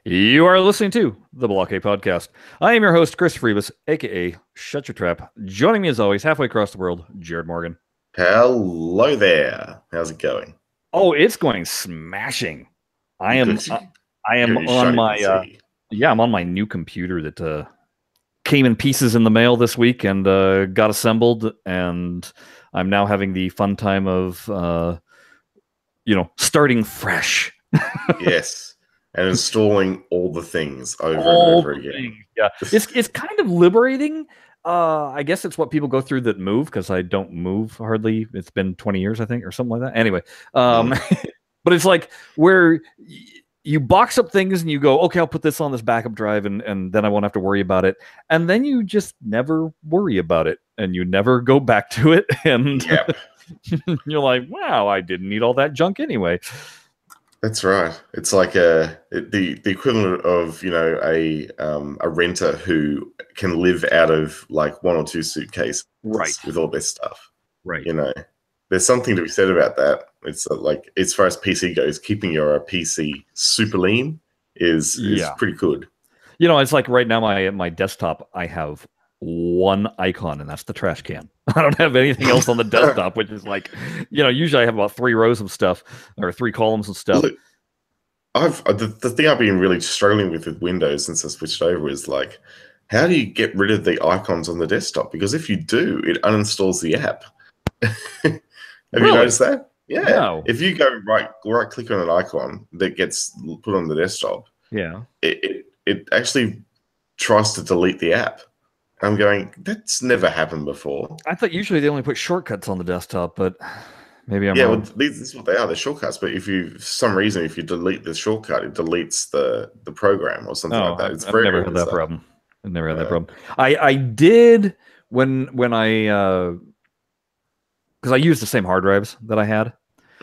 You are listening to the BlahCade podcast. I am your host, Chris Freebus, aka Shut Your Trap. Joining me as always, halfway across the world, Jared Morgan. Hello there. How's it going? Oh, it's going smashing. I am on my I'm on my new computer that came in pieces in the mail this week and got assembled, and I'm now having the fun time of starting fresh. Yes. And installing all the things over and over again. Yeah, it's kind of liberating. I guess it's what people go through that move, because I don't move hardly. It's been 20 years, I think, or something like that. Anyway, but it's like where you box up things and you go, okay, I'll put this on this backup drive, and then I won't have to worry about it. And then you just never worry about it, and you never go back to it. And you're like, wow, I didn't need all that junk anyway. That's right. It's like the equivalent of a renter who can live out of like one or two suitcases, right, with all their stuff. Right. There's something to be said about that. It's like, as far as PC goes, keeping your PC super lean is pretty good. It's like right now my desktop, I have one icon, and that's the trash can. I don't have anything else on the desktop, which is like, usually I have about 3 rows of stuff or 3 columns of stuff. Look, the thing I've been really struggling with Windows since I switched over is like, how do you get rid of the icons on the desktop? Because if you do, it uninstalls the app. Have you noticed that? Yeah. No. If you go right click on an icon that gets put on the desktop, it actually tries to delete the app. I'm going, that's never happened before. I thought usually they only put shortcuts on the desktop, but maybe I'm wrong. Well, this is what they are, the shortcuts. But if you, for some reason, if you delete the shortcut, it deletes the program or something like that. I've never had that problem. I've never had that problem. I did when I because I used the same hard drives that I had,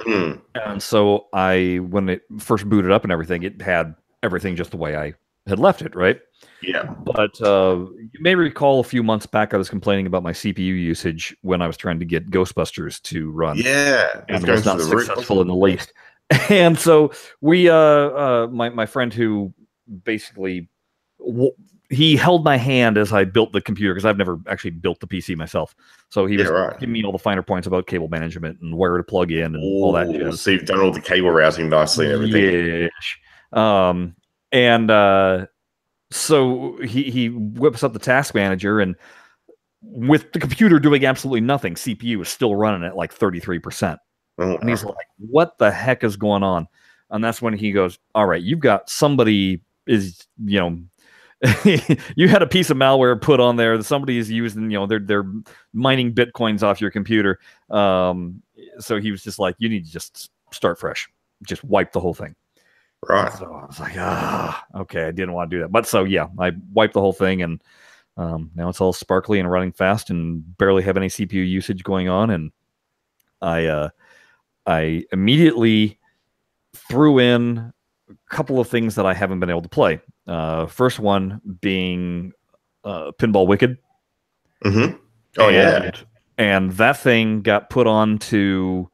and so when it first booted up and everything, it had everything just the way I had left it, right? Yeah. But you may recall a few months back, I was complaining about my CPU usage when I was trying to get Ghostbusters to run. Yeah. And was not successful in the least. And so we, my friend who basically, he held my hand as I built the computer, because I've never actually built the PC myself. So he was giving me all the finer points about cable management and where to plug in and all that jazz. So you've done all the cable routing nicely and everything. Yeah. So he whips up the task manager, and with the computer doing absolutely nothing, CPU is still running at like 33%. And he's like, what the heck is going on? And that's when he goes, all right, you've got somebody is, you had a piece of malware put on there that somebody is using, they're mining Bitcoins off your computer. So he was just like, you need to just start fresh. Just wipe the whole thing. Right. So I was like, okay, I didn't want to do that. But so, yeah, I wiped the whole thing, and now it's all sparkly and running fast and barely have any CPU usage going on. And I immediately threw in a couple of things that I haven't been able to play. First one being Pinball Wicked. Mm-hmm. Oh, and that thing got put on to...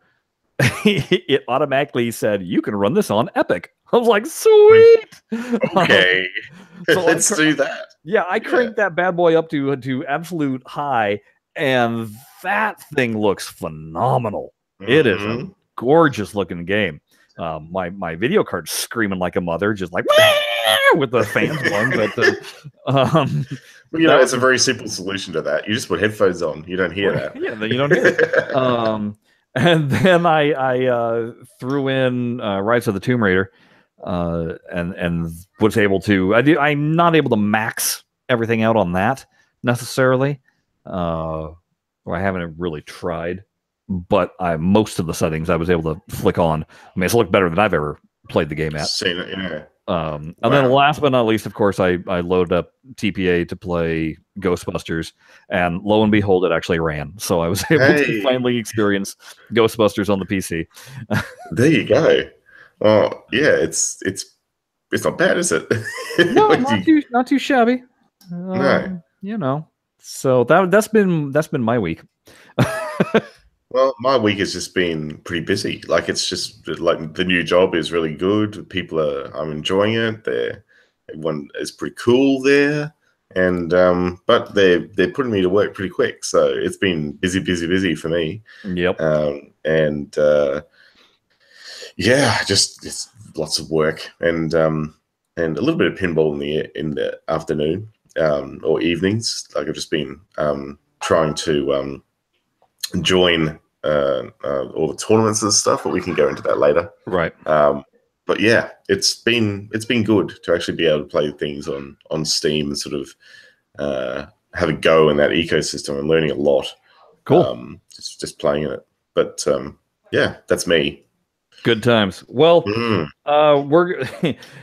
it automatically said, you can run this on Epic. I was like, sweet. Okay. So let's do that. Yeah, I cranked that bad boy up to absolute high, and that thing looks phenomenal. It is a gorgeous looking game. My video card's screaming like a mother, just like with the fans blowing. But it's a very simple solution to that. You just put headphones on. You don't hear that. Yeah, you don't hear it. And then I threw in Rise of the Tomb Raider, and was able to. I'm not able to max everything out on that necessarily, or I haven't really tried. But most of the settings I was able to flick on. I mean, it's looked better than I've ever played the game at. And then last but not least, of course, I loaded up TPA to play Ghostbusters, and lo and behold, it actually ran. So I was able to finally experience Ghostbusters on the PC. There you go. Well, yeah, it's not bad, is it? No, not too shabby. No. So that's been my week. Well, my week has just been pretty busy. Like, it's just like the new job is really good. I'm enjoying it. everyone is pretty cool there, and but they're putting me to work pretty quick, so it's been busy for me. Yep. And yeah, just it's lots of work and a little bit of pinball in the afternoon or evenings. Like I've just been trying to join all the tournaments and stuff, but we can go into that later. Right. But yeah, it's been good to actually be able to play things on Steam and sort of have a go in that ecosystem and learning a lot. Cool. Just playing in it. But yeah, that's me. Good times. Well,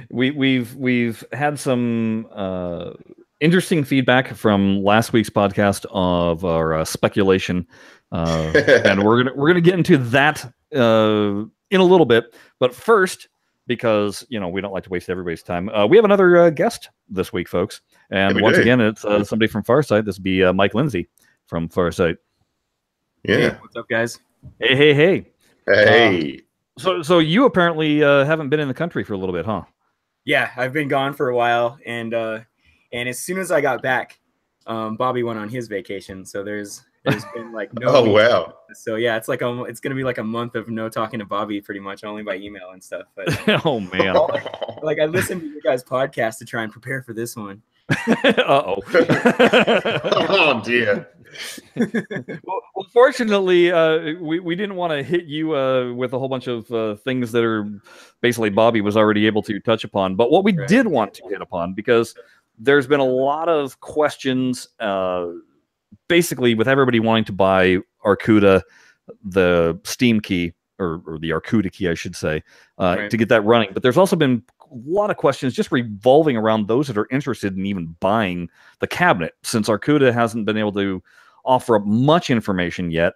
we've had some interesting feedback from last week's podcast of our speculation, and we're gonna get into that in a little bit. But first, because we don't like to waste everybody's time, we have another guest this week, folks. And once again, it's somebody from Farsight. This would be Mike Lindsey from Farsight. Yeah. Hey, what's up, guys? Hey. Hey. So you apparently haven't been in the country for a little bit, huh? Yeah, I've been gone for a while, and as soon as I got back, Bobby went on his vacation. So there's been like no. Oh wow. So yeah, it's like it's gonna be like a month of no talking to Bobby, pretty much, only by email and stuff. But, oh man. Like I listened to your guys' podcast to try and prepare for this one. Uh-oh. Oh dear. Well, fortunately, we didn't want to hit you with a whole bunch of things that are basically Bobby was already able to touch upon. But what we did want to hit upon, because there's been a lot of questions, basically with everybody wanting to buy Arcuda, the Steam key, or the Arcuda key, I should say, to get that running. But there's also been a lot of questions just revolving around those that are interested in even buying the cabinet, since Arcuda hasn't been able to offer up much information yet,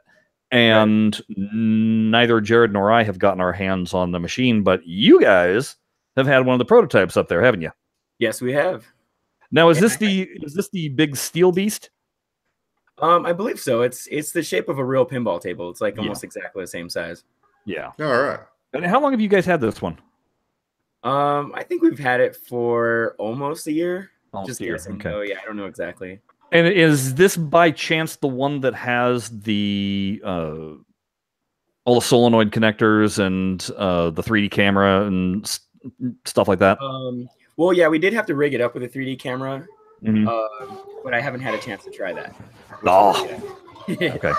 and neither Jared nor I have gotten our hands on the machine. But you guys have had one of the prototypes up there, haven't you? Yes, we have. Now, is this the big steel beast? I believe so. It's the shape of a real pinball table. It's like almost exactly the same size. Yeah. All right. And how long have you guys had this one? I think we've had it for almost a year. Almost a year. Guessing. Okay. Oh yeah, I don't know exactly. And is this by chance the one that has the all the solenoid connectors and the 3D camera and stuff like that? Well, yeah, we did have to rig it up with a 3D camera, but I haven't had a chance to try that. Oh, okay.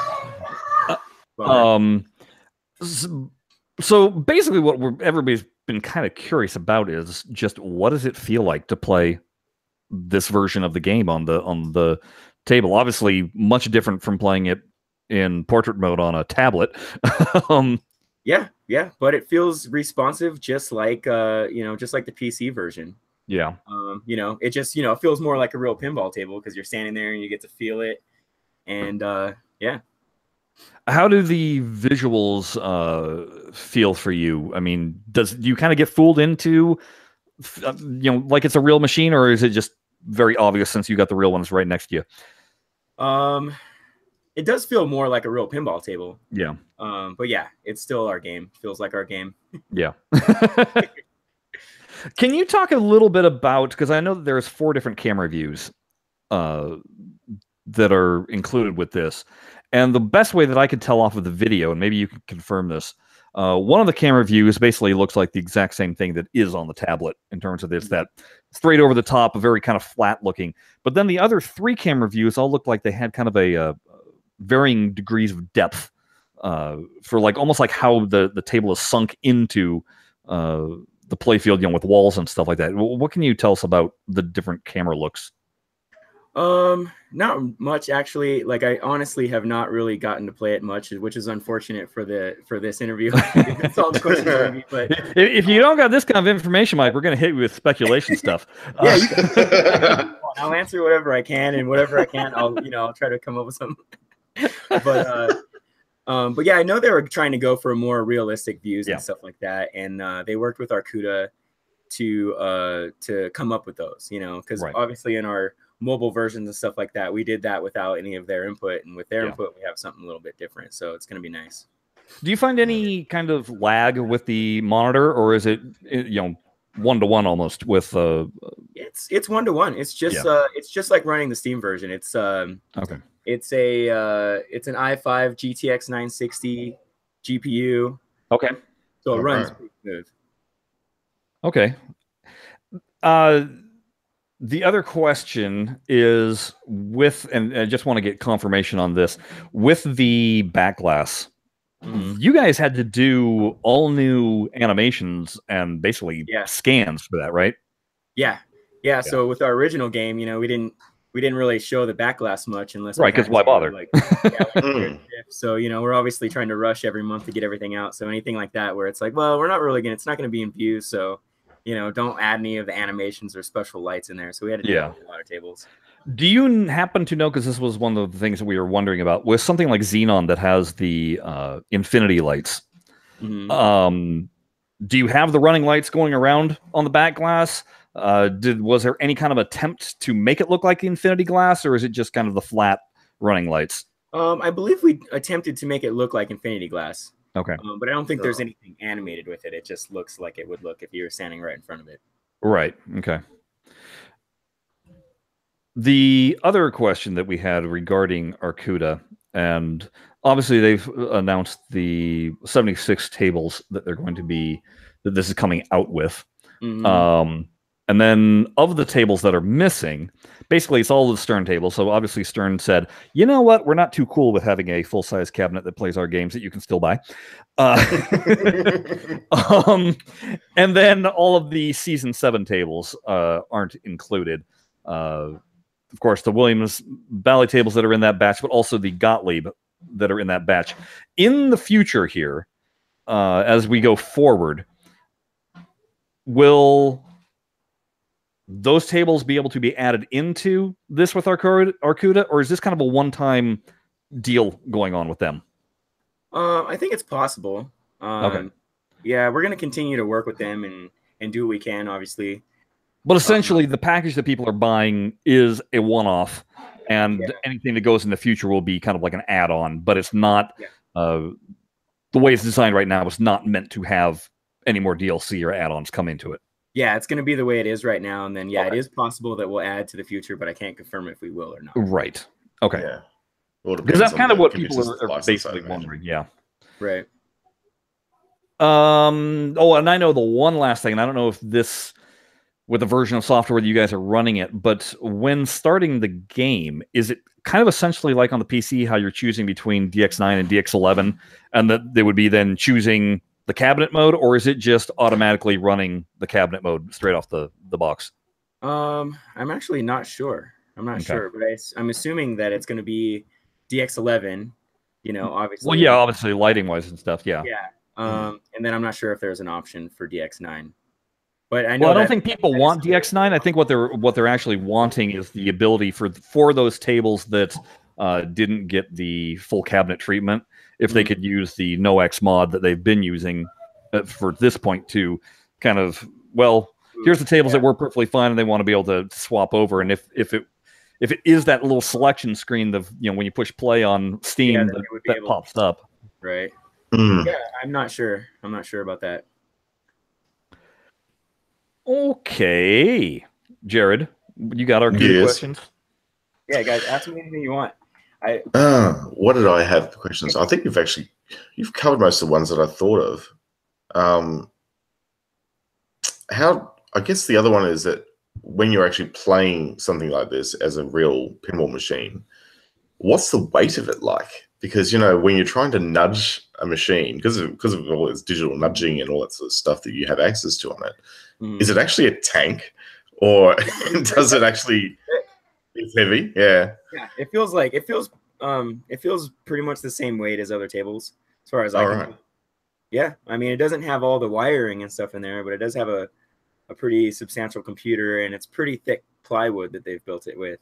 So basically, what everybody's been kind of curious about is just what does it feel like to play this version of the game on the table? Obviously, much different from playing it in portrait mode on a tablet. Yeah, but it feels responsive, just like just like the PC version. Yeah. It just it feels more like a real pinball table because you're standing there and you get to feel it, and yeah. How do the visuals feel for you? I mean, do you kind of get fooled into, like it's a real machine, or is it just very obvious since you got the real ones right next to you? It does feel more like a real pinball table. Yeah. But yeah, it's still our game. Feels like our game. Yeah. Can you talk a little bit about, because I know that there's 4 different camera views that are included with this. And the best way that I could tell off of the video, and maybe you can confirm this, one of the camera views basically looks like the exact same thing that is on the tablet in terms of this, that straight over the top, very kind of flat looking. But then the other 3 camera views all looked like they had kind of a varying degrees of depth for like almost like how the table is sunk into the playfield, with walls and stuff like that. What can you tell us about the different camera looks? Not much actually. Like I honestly have not really gotten to play it much, which is unfortunate for this interview. That's all the questions for me. But if you don't got this kind of information, Mike, we're gonna hit you with speculation stuff. Yeah, I'll answer whatever I can, and whatever I can't, I'll try to come up with something. But yeah, I know they were trying to go for more realistic views and stuff like that, and they worked with Arcuda to come up with those, because obviously in our mobile versions and stuff like that, we did that without any of their input, and with their input, we have something a little bit different. So it's going to be nice. Do you find any kind of lag with the monitor, or is it 1-to-1 almost with? It's 1-to-1. It's just like running the Steam version. It's okay. It's an i5 GTX 960 GPU. Okay. So it runs pretty smooth. Okay. The other question is and I just want to get confirmation on this, with the back glass. You guys had to do all new animations and basically scans for that, right? Yeah. So with our original game, we didn't really show the back glass much unless because why bother? So we're obviously trying to rush every month to get everything out. So anything like that where it's like, well, we're not really it's not going to be in view, so don't add any of the animations or special lights in there. So we had to do a lot of tables. Do you happen to know, because this was one of the things that we were wondering about, with something like Xenon that has the infinity lights, do you have the running lights going around on the back glass? Was there any kind of attempt to make it look like the infinity glass, or is it just kind of the flat running lights? I believe we attempted to make it look like infinity glass. Okay. But I don't think there's anything animated with it. It just looks like it would look if you were standing right in front of it. Right. Okay. The other question that we had regarding Arcuda, and obviously they've announced the 76 tables that that this is coming out with. And then of the tables that are missing, basically it's all the Stern tables. So obviously Stern said, you know what, we're not too cool with having a full-size cabinet that plays our games that you can still buy. And then all of the Season 7 tables aren't included. Of course, the Williams Bally tables that are in that batch, but also the Gottlieb that are in that batch. In the future here, as we go forward, will those tables be able to be added into this with Arcuda, or is this kind of a one-time deal going on with them? I think it's possible. Okay. Yeah, we're going to continue to work with them and do what we can, obviously. But essentially, the package that people are buying is a one-off, and anything that goes in the future will be kind of like an add-on, but it's not... the way it's designed right now is not meant to have any more DLC or add-ons come into it. Yeah, it's going to be the way it is right now, and then it is possible that we'll add to the future, but I can't confirm if we will or not. Right. Okay. Yeah. Well, because that's kind of what people are basically wondering. Yeah. Right. And I know the one last thing, and I don't know if this, with the version of software that you guys are running it, but when starting the game, is it kind of essentially like on the PC how you're choosing between DX9 and DX11, and that they would be then choosing the cabinet mode, or is it just automatically running the cabinet mode straight off the box? I'm actually not sure. I'm not sure, but I'm assuming that it's going to be DX11, obviously. Well, yeah, obviously lighting-wise and stuff, yeah. Yeah. And then I'm not sure if there's an option for DX9. But I know I don't think people want DX9. I think what they're actually wanting is the ability for those tables that didn't get the full cabinet treatment, if they could use the NoX mod that they've been using for this point to kind of, here's the tables that work perfectly fine, and they want to be able to swap over. And if it is that little selection screen of when you push play on Steam that pops up, right? Yeah, I'm not sure. I'm not sure about that. Okay, Jared, you got our questions? Yeah, guys, ask me anything you want. What did I have questions? I think you've covered most of the ones that I thought of. I guess the other one is that when you're actually playing something like this as a real pinball machine, what's the weight of it like? Because when you're trying to nudge a machine, because of all this digital nudging and all that sort of stuff that you have access to on it, is it actually a tank, or does it actually? It's heavy, yeah. Yeah, it feels pretty much the same weight as other tables, as far as I can tell. Yeah, I mean, it doesn't have all the wiring and stuff in there, but it does have a pretty substantial computer, and it's pretty thick plywood that they've built it with.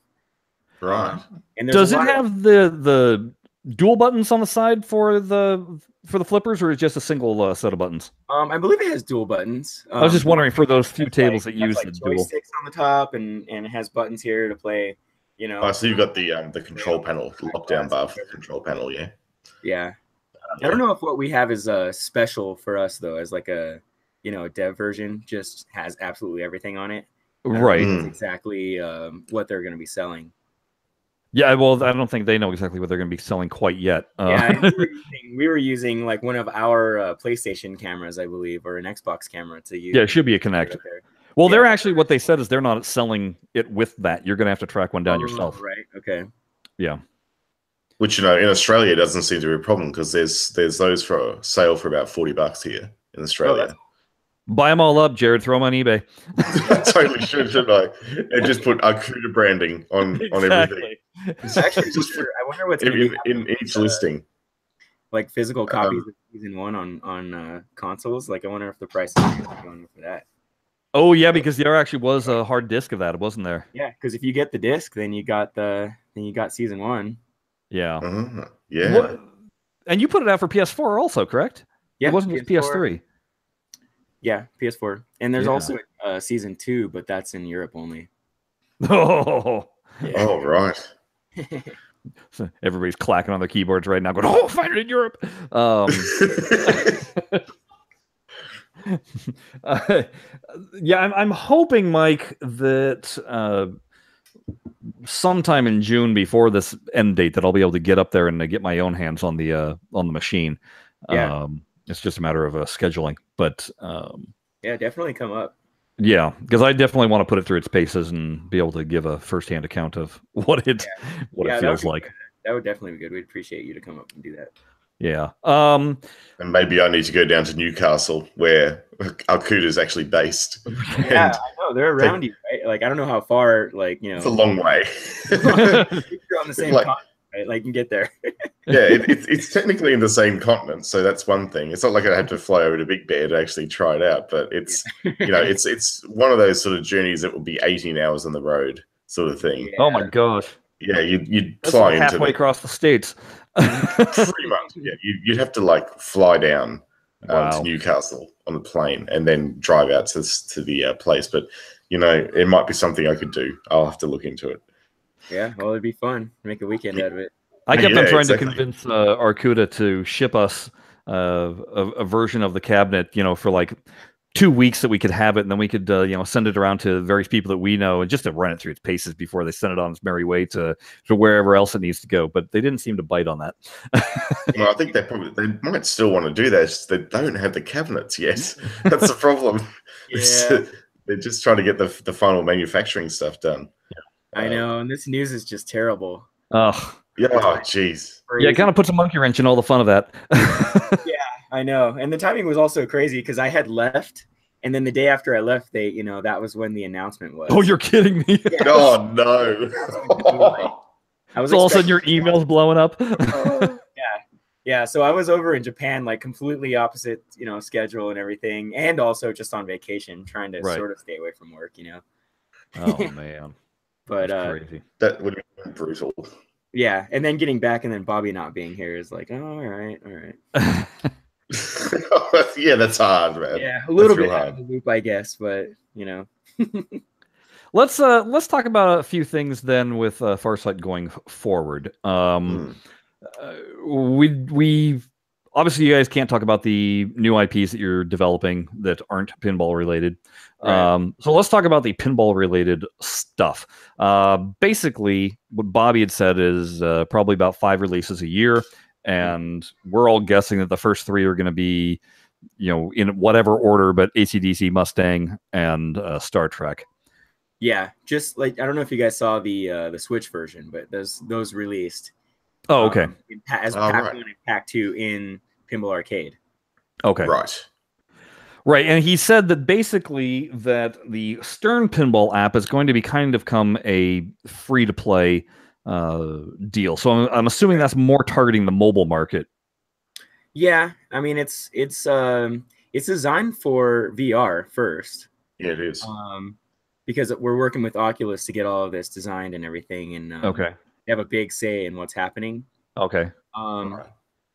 Right. And does it have the dual buttons on the side for the flippers, or is it just a single set of buttons? I believe it has dual buttons. I was just wondering for those few tables that use the dual joysticks on the top, and it has buttons here to play. So you've got the control panel, the lockdown bar for the control panel, yeah. Yeah. I don't know if what we have is special for us though, as like a dev version, just has absolutely everything on it. Right. That's exactly what they're going to be selling. Yeah, well, I don't think they know exactly what they're going to be selling quite yet. Yeah, we were using like one of our PlayStation cameras, I believe, or an Xbox camera to use. Yeah, it should be a Kinect. Well, they're actually, what they said is they're not selling it with that. You're going to have to track one down yourself. Right. Okay. Yeah. Which, you know, in Australia doesn't seem to be a problem because there's those for sale for about $40 here in Australia. Buy them all up, Jared. Throw them on eBay. I totally shouldn't I? And just put Arcuda branding on everything. Actually, I wonder what's in each listing. Like physical copies of season 1 on consoles. Like, I wonder if the price is going for that. Oh yeah, because there actually was a hard disk of that, wasn't there? Yeah, because if you get the disc, then you got season 1. Yeah. Yeah. What? And you put it out for PS4 also, correct? Yeah, it wasn't just PS3. Yeah, PS4. And there's also season 2, but that's in Europe only. Oh, yeah. Oh, right. So everybody's clacking on their keyboards right now, going, "Oh, find it in Europe." Yeah, I'm hoping, Mike, that sometime in June before this end date, that I'll be able to get up there and get my own hands on the machine. Yeah. It's just a matter of scheduling, but yeah, definitely come up. Yeah, because I definitely want to put it through its paces and be able to give a firsthand account of what it feels like. That would definitely be good. We'd appreciate you to come up and do that. Yeah. And maybe I need to go down to Newcastle, where Arcuda is actually based. Yeah, I know they're around you, right? Like, I don't know how far. Like, you know, it's a long way. You're on the same continent, right? Like, you can get there. Yeah, it's technically in the same continent, so that's one thing. It's not like I had to fly over to Big Bear to actually try it out, but it's you know, it's one of those sort of journeys that would be 18 hours on the road, sort of thing. Yeah. Oh my gosh. Yeah, you'd That's fly like halfway across the states. Pretty much. Yeah, you'd have to like fly down to Newcastle on the plane and then drive out to the place. But you know, it might be something I could do. I'll have to look into it. Yeah, well, it'd be fun. Make a weekend out of it. I kept on trying to convince Arcuda to ship us a version of the cabinet, you know, for like 2 weeks that we could have it, and then we could, you know, send it around to various people that we know, and just to run it through its paces before they send it on its merry way to wherever else it needs to go. But they didn't seem to bite on that. Well, I think they might still want to do that. They don't have the cabinets yet. That's the problem. Yeah. They're just trying to get the final manufacturing stuff done. I know, and this news is just terrible. Oh. Yeah, oh, jeez. Yeah, it kind of puts a monkey wrench in all the fun of that. Yeah, I know. And the timing was also crazy because I had left, and then the day after I left, that was when the announcement was. Oh, you're kidding me. Yeah. Oh, no. I was all of a sudden your email's blowing up. Yeah. So I was over in Japan, like completely opposite, you know, schedule and everything, and also just on vacation, trying to sort of stay away from work, you know. Oh man. But crazy. That would have been brutal. Yeah, and then getting back and then Bobby not being here is like, oh, all right. Yeah, that's hard, man. Yeah, a little bit out of the loop, I guess, but you know. Let's talk about a few things then with Farsight going forward. We obviously, you guys can't talk about the new IPs that you're developing that aren't pinball related. Right. So let's talk about the pinball related stuff. Basically, what Bobby had said is probably about 5 releases a year, and we're all guessing that the first 3 are going to be, you know, in whatever order, but AC/DC, Mustang, and Star Trek. Yeah, just like, I don't know if you guys saw the Switch version, but those released. Oh, okay. As Pack 1 and Pack 2 in Pinball Arcade. Okay. Right, and he said that basically that the Stern Pinball app is going to be kind of come a free-to-play deal. So I'm assuming that's more targeting the mobile market. Yeah, I mean it's designed for VR first. Yeah, it is. Because we're working with Oculus to get all of this designed and everything, and okay. They have a big say in what's happening. Okay.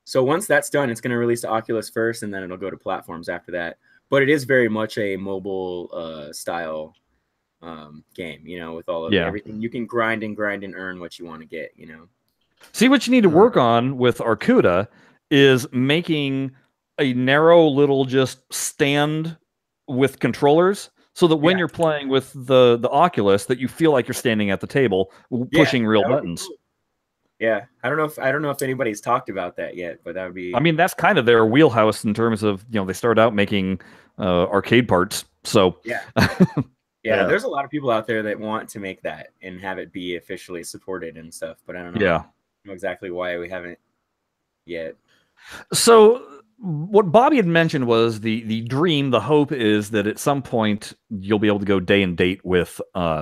So once that's done, it's going to release to Oculus first, and then it'll go to platforms after that. But it is very much a mobile style game, you know, with all of everything. You can grind and earn what you want to get, you know. See, what you need to work on with Arcuda is making a narrow little just stand with controllers So that when you're playing with the Oculus, that you feel like you're standing at the table pushing real buttons. Cool. Yeah, I don't know if anybody's talked about that yet, but that would be. I mean, that's kind of their wheelhouse in terms of they start out making arcade parts. So yeah, there's a lot of people out there that want to make that and have it be officially supported and stuff, but I don't know. Know exactly why we haven't yet. So what Bobby had mentioned was the dream, the hope is that at some point you'll be able to go day and date with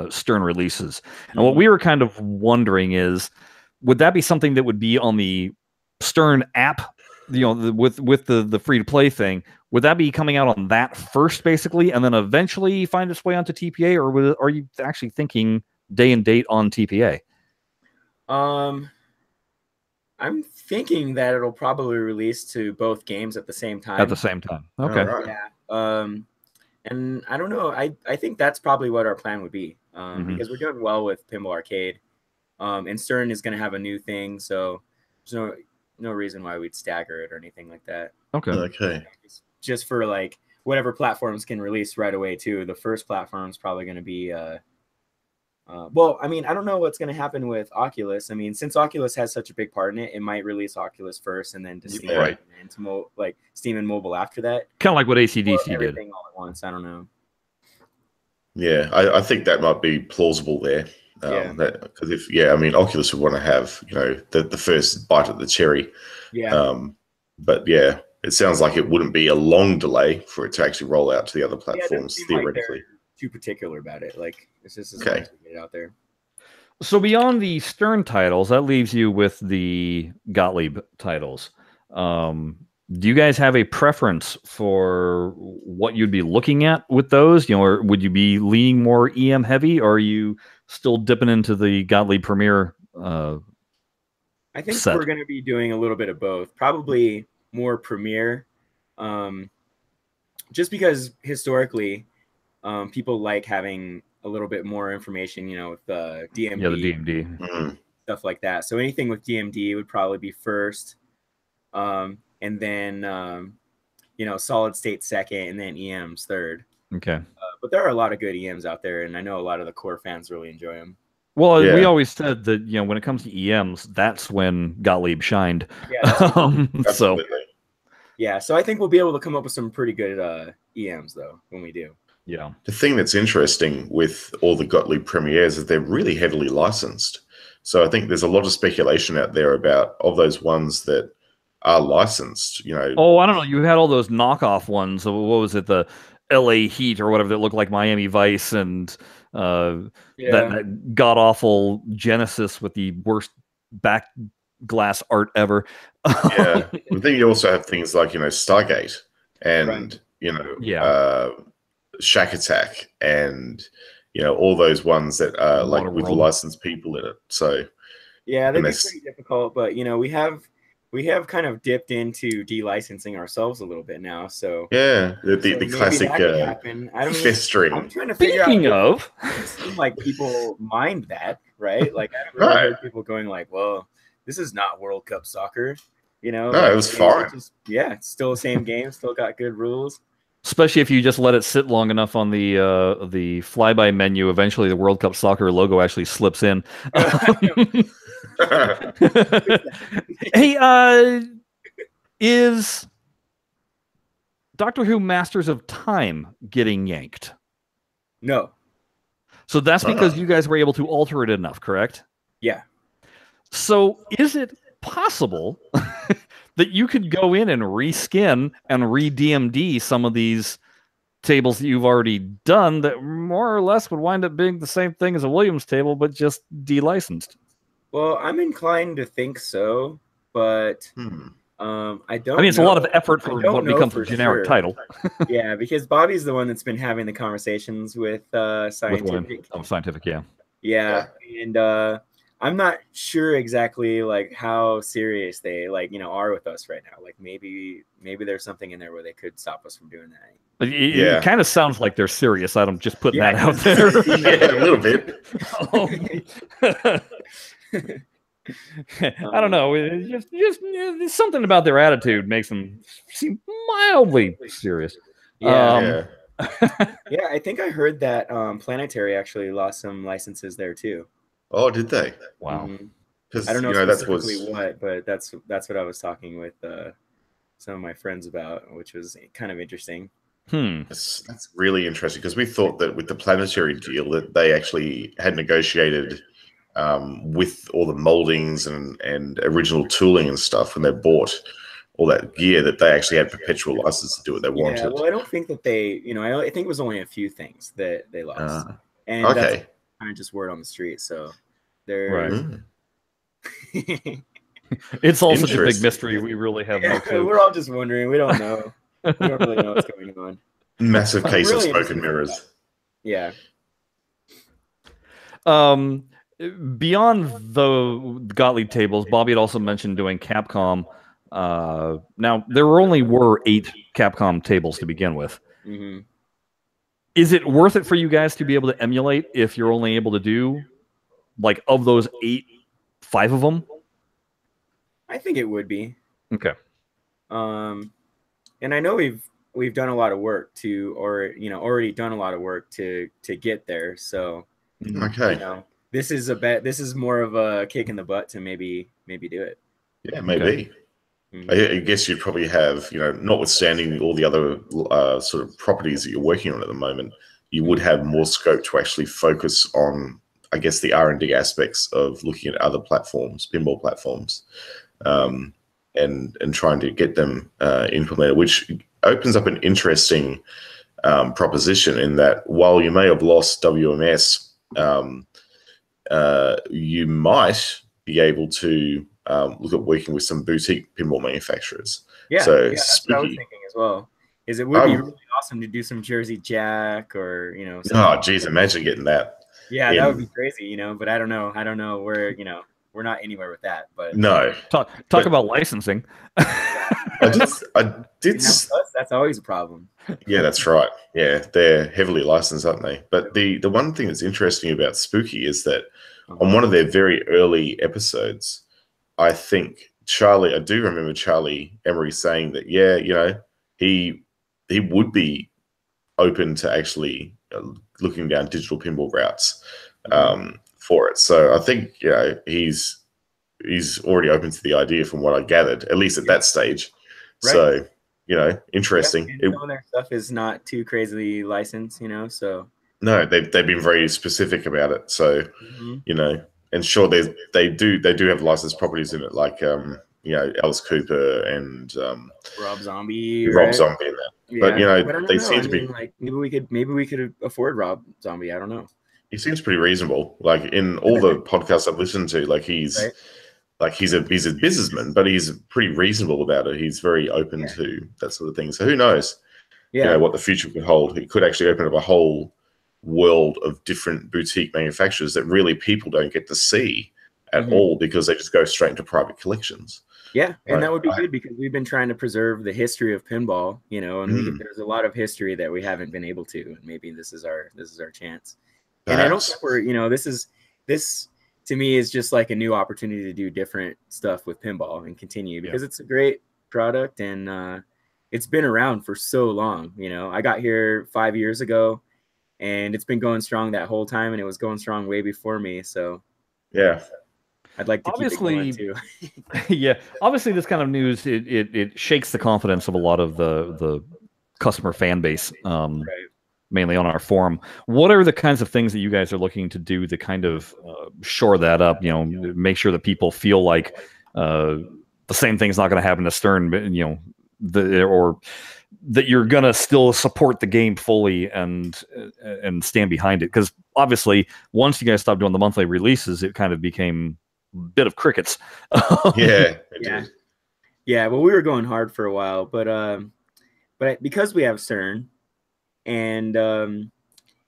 Stern releases. And what we were kind of wondering is, would that be something that would be on the Stern app, with the free to play thing? Would that be coming out on that first, basically, and then eventually find its way onto TPA, or are you actually thinking day and date on TPA? I'm thinking that it'll probably release to both games at the same time. At the same time, okay. Right. Yeah. And I don't know. I think that's probably what our plan would be. Because we're doing well with Pinball Arcade. And Stern is going to have a new thing, so there's no reason why we'd stagger it or anything like that. Okay. Just for like whatever platforms can release right away too. The first platform is probably going to be. Well, I mean, I don't know what's going to happen with Oculus. I mean, since Oculus has such a big part in it, it might release Oculus first and then to Steam, and to Steam and mobile after that. Kind of like what AC/DC did. Everything all at once. I don't know. Yeah, I think that might be plausible there. Because I mean, Oculus would want to have the first bite at the cherry. Yeah. But yeah, it sounds like it wouldn't be a long delay for it to actually roll out to the other platforms theoretically. Like too particular about it. Like it's just as long as we get it out there. So beyond the Stern titles, that leaves you with the Gottlieb titles. Do you guys have a preference for what you'd be looking at with those? Or would you be leaning more EM heavy, or are you still dipping into the Gottlieb Premier? I think we're going to be doing a little bit of both. Probably more Premier, just because historically, people like having a little bit more information. With the DMD, the DMD stuff like that. So anything with DMD would probably be first. And then, solid state second, and then EM's third. Okay. But there are a lot of good EMs out there, and I know a lot of the core fans really enjoy them. Well, we always said that, when it comes to EMs, that's when Gottlieb shined. So I think we'll be able to come up with some pretty good EMs, though, when we do. Yeah. The thing that's interesting with all the Gottlieb premieres is they're really heavily licensed. So I think there's a lot of speculation out there about of those ones that are licensed, Oh, I don't know. You had all those knockoff ones. What was it? The LA Heat or whatever that looked like Miami Vice, and that god awful Genesis with the worst back glass art ever. Yeah. I think you also have things like, Stargate and, Shack Attack and, all those ones that are like with licensed people in it. So yeah, they'd be pretty difficult, but we have kind of dipped into delicensing ourselves a little bit now. So yeah, the classic festering. I'm trying to figure out. It seems like people mind that, right? Like I haven't really heard people going like, "Well, this is not World Cup soccer," No, it was fine. It's still the same game. Still got good rules. Especially if you just let it sit long enough on the flyby menu, eventually the World Cup soccer logo actually slips in. Hey, is Doctor Who Masters of Time getting yanked? No. So that's because you guys were able to alter it enough, correct? Yeah. So is it possible that you could go in and reskin and re-DMD some of these tables that you've already done that more or less would wind up being the same thing as a Williams table, but just delicensed? Well, I'm inclined to think so, but I don't. I mean, it's a lot of effort for what becomes a generic title. Yeah, because Bobby's the one that's been having the conversations with Scientific. Scientific, yeah. Yeah, and I'm not sure exactly like how serious they are with us right now. Like maybe there's something in there where they could stop us from doing that. It kind of sounds like they're serious. I'm just putting that out there. A little bit. I don't know. It's just something about their attitude makes them seem mildly serious. Yeah. Yeah, I think I heard that Planetary actually lost some licenses there too. Oh, did they? Wow. Because I don't know that specifically was what, but that's what I was talking with some of my friends about, which was kind of interesting. That's really interesting because we thought that with the Planetary deal that they actually had negotiated with all the moldings and original tooling and stuff when they bought all that gear, that they actually had perpetual license to do what they wanted. Yeah, well, I don't think that they, I think it was only a few things that they lost, and okay, that's kind of just word on the street. So they're right. It's all such a big mystery. We really have no clue. We're all just wondering. We don't know. We don't really know what's going on. Massive case of smoke and mirrors. Yeah. Beyond the Gottlieb tables, Bobby had also mentioned doing Capcom. Now there were 8 Capcom tables to begin with. Mm-hmm. Is it worth it for you guys to be able to emulate if you're only able to do, like, of those 8, 5 of them? I think it would be. Okay. And I know we've done a lot of work already done a lot of work to get there. So okay, this is more of a kick in the butt to maybe do it. Yeah, maybe. Okay. I guess you'd probably have, notwithstanding all the other sort of properties that you're working on at the moment, you would have more scope to actually focus on, I guess, the R&D aspects of looking at other platforms, pinball platforms, and trying to get them implemented, which opens up an interesting proposition in that while you may have lost WMS, you might be able to look at working with some boutique pinball manufacturers. Yeah, so that's what I was thinking as well. Is it would be really awesome to do some Jersey Jack or Oh, geez, imagine getting that. Yeah, that would be crazy, but I don't know. We're we're not anywhere with that. But no, talk about licensing. I did. That's always a problem. Yeah, that's right. Yeah, they're heavily licensed, aren't they? But the one thing that's interesting about Spooky is that on one of their very early episodes, I think I do remember Charlie Emery saying that, he would be open to actually looking down digital pinball routes for it. So I think, he's already open to the idea from what I gathered, at least at that stage. Right. So, interesting. Yeah, some of their stuff is not too crazily licensed, so. No, they've been very specific about it. So, and sure, they do have licensed properties in it, like Alice Cooper and Rob Zombie. Rob Zombie in that. Yeah. But they seem to be like maybe we could afford Rob Zombie. I don't know. He seems pretty reasonable. Like in all the podcasts I've listened to, like he's a businessman, but he's pretty reasonable about it. He's very open to that sort of thing. So who knows? Yeah. What the future could hold. It could actually open up a whole world of different boutique manufacturers that really people don't get to see at all because they just go straight into private collections. Yeah, and that would be good because we've been trying to preserve the history of pinball, and there's a lot of history that we haven't been able to, and maybe this is our chance. Perhaps. And I don't think we're, this to me is just like a new opportunity to do different stuff with pinball and continue because it's a great product and it's been around for so long. I got here 5 years ago. And it's been going strong that whole time, and it was going strong way before me. So, yeah, I'd like to keep it going too. Yeah, obviously, this kind of news it shakes the confidence of a lot of the customer fan base, mainly on our forum. What are the kinds of things that you guys are looking to do to kind of shore that up? Make sure that people feel like the same thing's not going to happen to Stern, or that you're going to still support the game fully and stand behind it. Because obviously, once you guys stopped doing the monthly releases, it kind of became a bit of crickets. Yeah. Well, we were going hard for a while, but because we have CERN and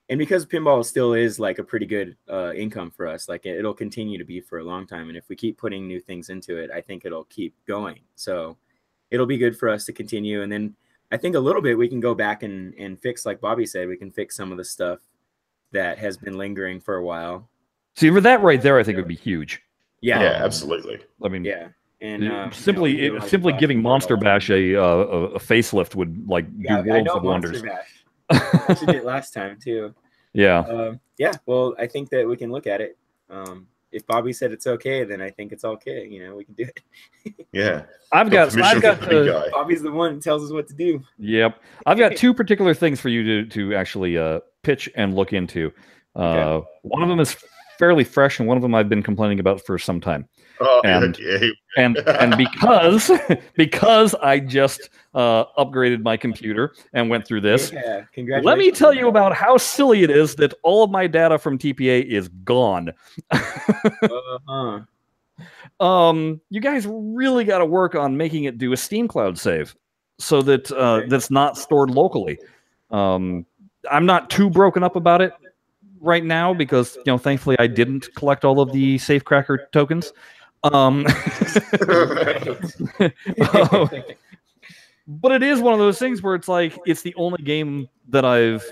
because pinball still is like a pretty good income for us, like it'll continue to be for a long time. And if we keep putting new things into it, I think it'll keep going. So it'll be good for us to continue. And then I think a little bit we can go back and fix, like Bobby said, we can fix some of the stuff that has been lingering for a while. See, for that right there, I think would be huge. Yeah, absolutely. I mean, and simply giving Monster Bash a facelift would do worlds of wonders. Monster Bash. Mentioned it last time too. Yeah. Yeah. Well, I think that we can look at it. If Bobby said it's okay, then I think it's okay. You know, we can do it. Yeah. I've got the big guy. Bobby's the one who tells us what to do. Yep. I've got two particular things for you to actually pitch and look into. Okay. One of them is fairly fresh, and one of them I've been complaining about for some time. Oh, and yeah. and because I just upgraded my computer and went through this, congratulations. let me tell you about how silly it is that all of my data from TPA is gone. You guys really got to work on making it do a Steam Cloud save, so that that's not stored locally. I'm not too broken up about it right now because, you know, thankfully I didn't collect all of the Safecracker tokens. But it is one of those things where it's like, it's the only game that I've,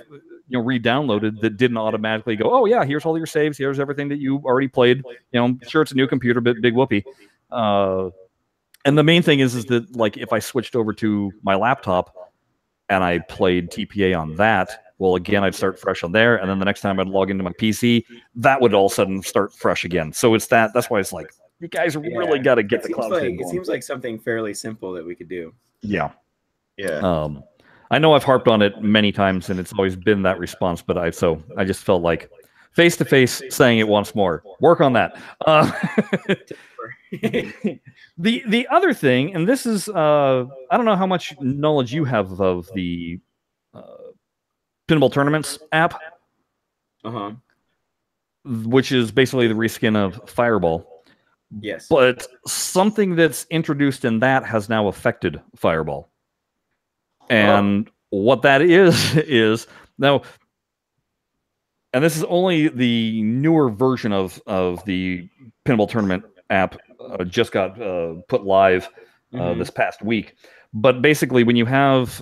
you know, re-downloaded that didn't automatically go, oh yeah, here's all your saves, here's everything that you already played. You know, sure, it's a new computer, but big whoopee. And the main thing is that, like, if I switched over to my laptop and I played TPA on that, well, again, I'd start fresh on there, and then the next time I'd log into my PC, that would all of a sudden start fresh again. So it's that's why it's like, you guys really got to get the cloud save going. It seems like something fairly simple that we could do. Yeah. Yeah. I know I've harped on it many times, and it's always been that response, but I just felt like face-to-face saying it once more. Work on that. The other thing, and this is, I don't know how much knowledge you have of the Pinball Tournaments app, which is basically the reskin of Fireball. Yes. But something that's introduced in that has now affected Fireball. And what that is now, and this is only the newer version of the Pinball Tournament app, just got put live this past week. But basically, when you have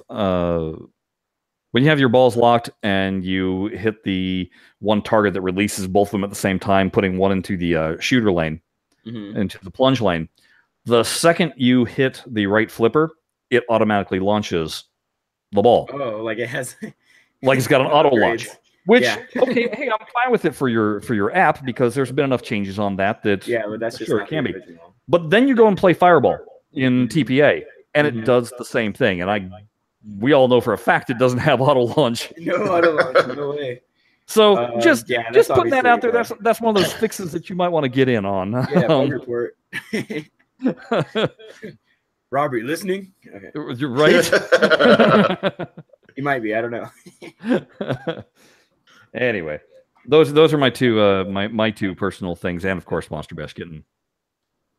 your balls locked and you hit the one target that releases both of them at the same time, putting one into the shooter lane, into the plunge lane, the second you hit the right flipper, it automatically launches the ball. Oh, like it has, like it's got an auto launch. Which okay, hey, I'm fine with it for your app because there's been enough changes on that but that's just sure it can be. But then you go and play Fireball in TPA, and it does the same thing. And we all know for a fact it doesn't have auto launch. No auto launch, no way. So just putting that out there. That's one of those fixes that you might want to get in on. Yeah, bug report. Robert, listening? Okay. You're right. You might be. I don't know. Anyway, those are my two my two personal things, and of course, Monster Bash getting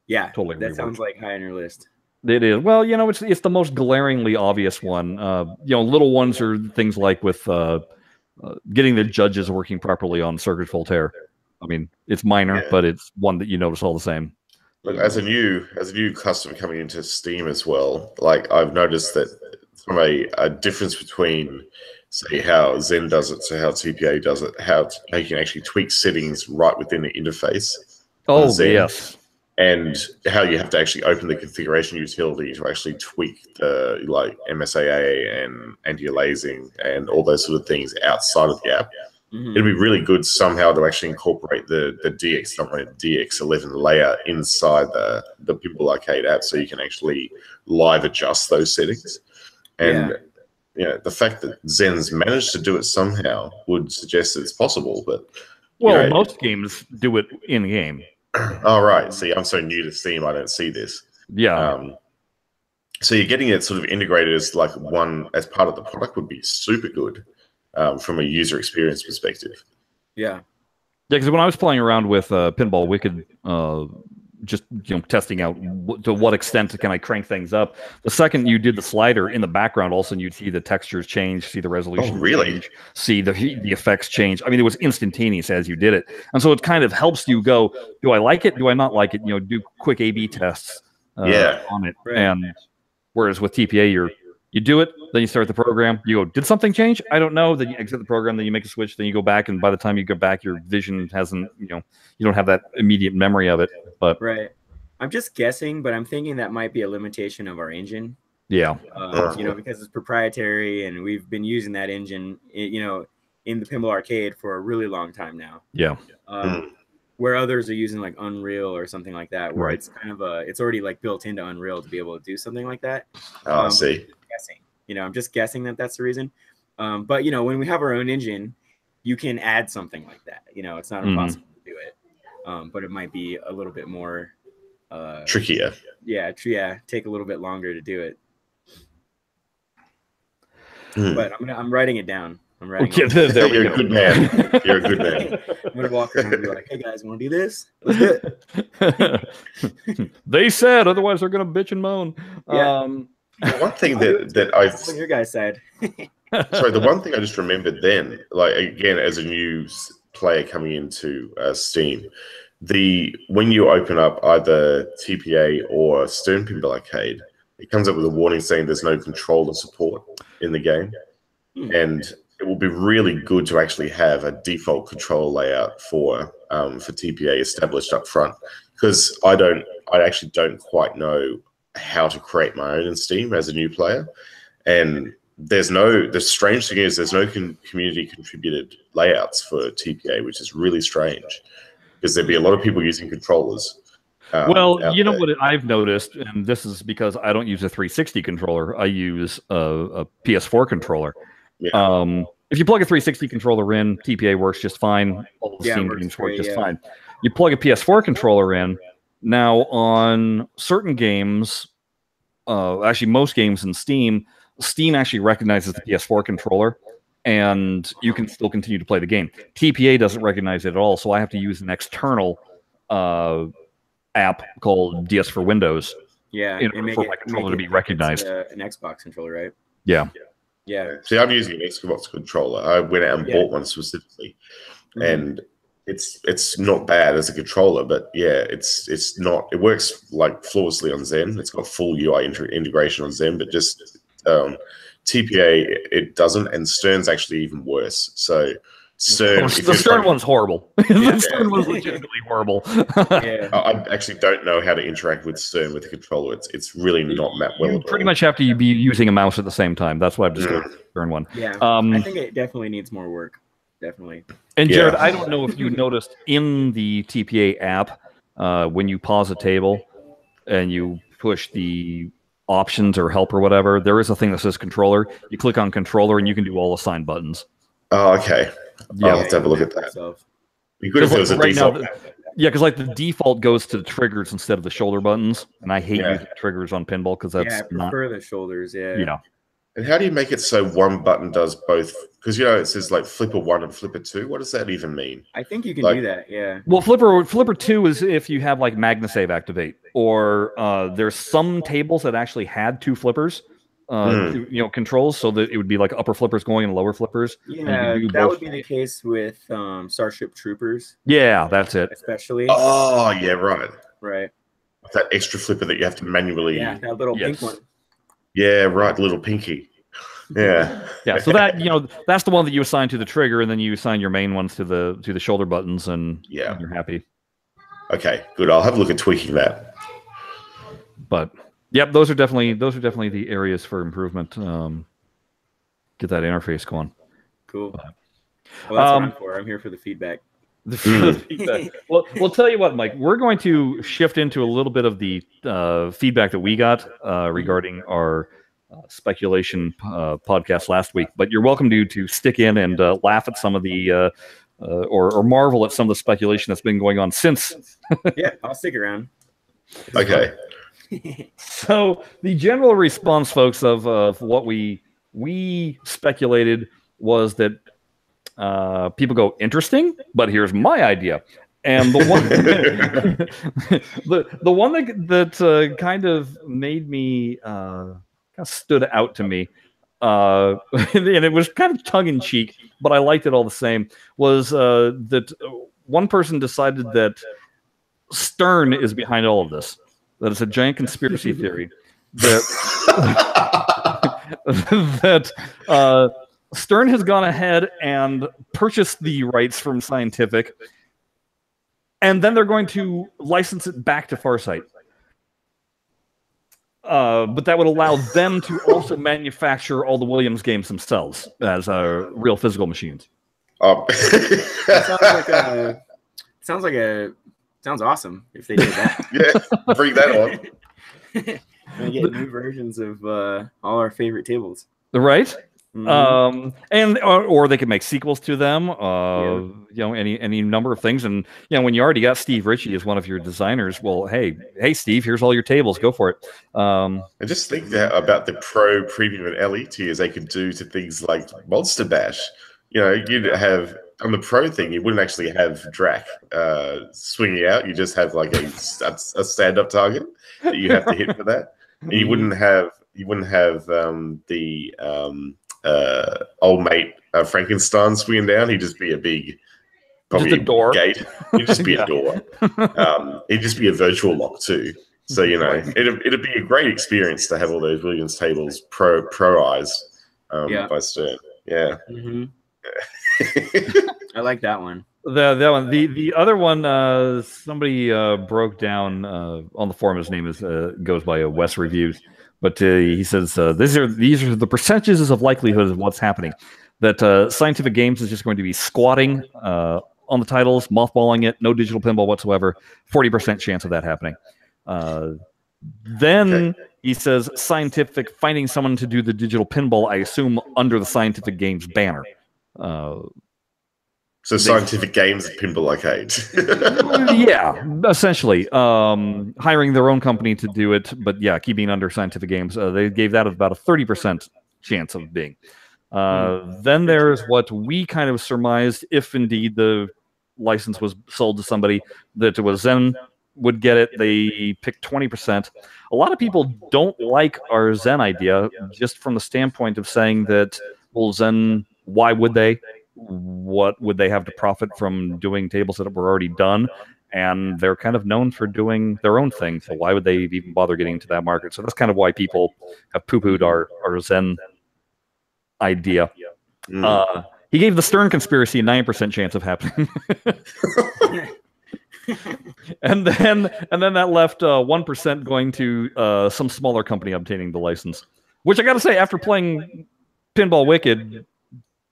totally that reworked. sounds like high on your list. It is. Well, you know, it's the most glaringly obvious one. You know, little ones are things like with getting the judges working properly on Circuit Voltaire. I mean, it's minor, but it's one that you notice all the same. Look, as a new customer coming into Steam as well, like I've noticed that from a difference between, say, how Zen does it to how TPA does it, how you can actually tweak settings right within the interface. Oh, Zen, yes. And how you have to actually open the configuration utility to actually tweak the like MSAA and anti-aliasing and all those sort of things outside of the app. It'd be really good somehow to actually incorporate the DX11 layer inside the Pinball Arcade app, so you can actually live adjust those settings. And the fact that Zen's managed to do it somehow would suggest that it's possible. But most games do it in game. Oh, right. See, I'm so new to Steam, I don't see this. Yeah. So you're getting it sort of integrated as like as part of the product would be super good. From a user experience perspective. Yeah, because when I was playing around with Pinball Wicked, just testing out to what extent can I crank things up, the second you did the slider in the background, all of a sudden you'd see the textures change, see the resolution change, see the effects change. I mean, it was instantaneous as you did it, and so it kind of helps you go, do I like it? Do I not like it? Do quick A/B tests on it. Right. And whereas with TPA, you do it, then you start the program. You go, did something change? I don't know. Then you exit the program, then you make a switch, then you go back, and by the time you go back, your vision hasn't, you don't have that immediate memory of it. But right. I'm just guessing, but I'm thinking that might be a limitation of our engine. Yeah. You know, because it's proprietary, and we've been using that engine, you know, in the Pinball Arcade for a really long time now. Yeah. Where others are using like Unreal or something like that, where it's kind of it's already like built into Unreal to be able to do something like that. I see. Guessing, you know, I'm just guessing that that's the reason. But you know, when we have our own engine, you can add something like that. You know, it's not impossible to do it, but it might be a little bit more trickier. Yeah, take a little bit longer to do it. But I'm writing it down. I'm writing. You're a good man. You're a good man. I'm gonna walk around and be like, "Hey guys, want to do this? Let's do it." They said, otherwise they're gonna bitch and moan. Yeah. One thing that I on your guys' side. Sorry, the one thing I just remembered then, like again, as a new player coming into Steam, when you open up either TPA or Stern Pinball Arcade, it comes up with a warning saying there's no controller support in the game, and it will be really good to actually have a default control layout for TPA established up front, because I actually don't quite know how to create my own in Steam as a new player, and the strange thing is there's no community contributed layouts for TPA, which is really strange, because there'd be a lot of people using controllers. Well, you know what I've noticed, and this is because I don't use a 360 controller. I use a PS4 controller. Yeah. If you plug a 360 controller in, TPA works just fine. All the Steam games work just fine. You plug a PS4 controller in, now on certain games, actually most games in Steam actually recognizes the PS4 controller, and you can still continue to play the game. TPA doesn't recognize it at all, so I have to use an external app called DS for Windows. Yeah, in order for my controller to be recognized. An Xbox controller, right? Yeah. Yeah. See, I'm using an Xbox controller. I went out and bought one specifically, and it's not bad as a controller, but yeah, it's not. It works like flawlessly on Zen. It's got full UI integration on Zen, but just TPA it doesn't, and Stern's actually even worse. So Stern, the Stern one's horrible. The Stern one's legitimately horrible. I actually don't know how to interact with Stern with the controller. It's really not mapped well. You pretty much have to be using a mouse at the same time. That's why I've just got the Stern one. Yeah, I think it definitely needs more work. Definitely. And Jared, I don't know if you noticed in the TPA app, when you pause a table and you push the options or help or whatever, there is a thing that says controller. You click on controller and you can do all assigned buttons. Oh, okay. I'll have to have a look at that. Be good if there was a default. Yeah, because like the default goes to the triggers instead of the shoulder buttons, and I hate using triggers on pinball because that's I prefer the shoulders. Yeah. And how do you make it so one button does both? Because it says like flipper 1 and flipper 2. What does that even mean? I think you can do that. Yeah. Well, flipper 2 is if you have like MagnaSave activate, or there's some tables that actually had 2 flippers. Controls, so that it would be like upper flippers going and lower flippers. Yeah, that would be the case with Starship Troopers. Yeah, that's it. Especially. Oh, yeah, right. Right. That extra flipper that you have to manually. Yeah, that little pink one. Yeah, right, little pinky. Yeah. Yeah, so that that's the one that you assign to the trigger, and then you assign your main ones to the shoulder buttons, and you're happy. Okay, good. I'll have a look at tweaking that. But. Yep, those are definitely the areas for improvement. Get that interface going. Cool. Well, that's what I'm for. I'm here for the feedback. Well, we'll tell you what, Mike. We're going to shift into a little bit of the feedback that we got regarding our speculation podcast last week. But you're welcome to stick in and laugh at some of the or marvel at some of the speculation that's been going on since. Yeah, I'll stick around. Okay. So the general response, folks, of what we speculated was that people go, interesting, but here's my idea. And the one the one that kind of made me kind of stood out to me, and it was kind of tongue in cheek, but I liked it all the same, was that one person decided that Stern is behind all of this. That it's a giant conspiracy theory that that Stern has gone ahead and purchased the rights from Scientific, and then they're going to license it back to Farsight. But that would allow them to also manufacture all the Williams games themselves as real physical machines. Sounds awesome if they did that. Yeah, bring that on. We get new versions of all our favorite tables. Right? Mm-hmm. Or they could make sequels to them, you know, any number of things. And you know, when you already got Steve Ritchie as one of your designers, well, hey Steve, here's all your tables, go for it. And just think that about the Pro, Premium, and LE tiers they could do to things like Monster Bash. You know, you'd have on the Pro thing, you wouldn't actually have Drac swinging out. You just have like a stand-up target that you have to hit for that. And you wouldn't have the old mate Frankenstein swinging down. He'd just be a big, probably just a door gate. He'd just be a door. He'd just be a virtual lock too. So you know, it'd be a great experience to have all those Williams tables pro-ized by Stern. Yeah. Mm-hmm. I like that one. That one. The other one, somebody broke down on the forum. His name goes by Wes Reviews, but he says these are the percentages of likelihood of what's happening. That Scientific Games is just going to be squatting on the titles, mothballing it, no digital pinball whatsoever. 40% chance of that happening. Then he says Scientific finding someone to do the digital pinball, I assume under the Scientific Games banner. So Scientific Games Pinball Arcade. Yeah, essentially. Hiring their own company to do it, but yeah, keeping under Scientific Games. They gave that about a 30% chance of being. Then there's what we kind of surmised, if indeed the license was sold to somebody, that it was Zen would get it. They picked 20%. A lot of people don't like our Zen idea, just from the standpoint of saying that, well, Zen, why would they? What would they have to profit from doing tables that were already done? And they're kind of known for doing their own thing, so why would they even bother getting into that market? So that's kind of why people have poo-pooed our Zen idea. He gave the Stern conspiracy a 9% chance of happening. and then that left 1% going to some smaller company obtaining the license. Which I got to say, after playing Pinball Wicked,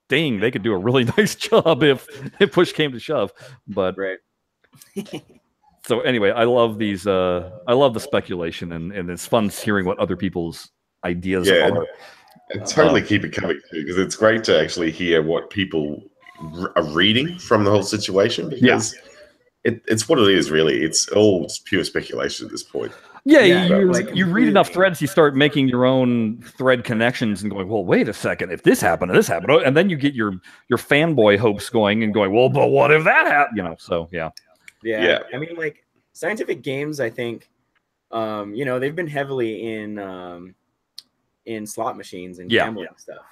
dang, they could do a really nice job if push came to shove. But right. So anyway, I love these. I love the speculation, and it's fun hearing what other people's ideas are. And totally keep it coming too, because it's great to actually hear what people are reading from the whole situation. Because it's what it is, really. It's all pure speculation at this point. Yeah, you read enough threads, you start making your own thread connections and going, well, wait a second, if this happened, and then you get your fanboy hopes going and going, well, but what if that happened? You know, so yeah. I mean, like Scientific Games, I think, you know, they've been heavily in slot machines and gambling stuff.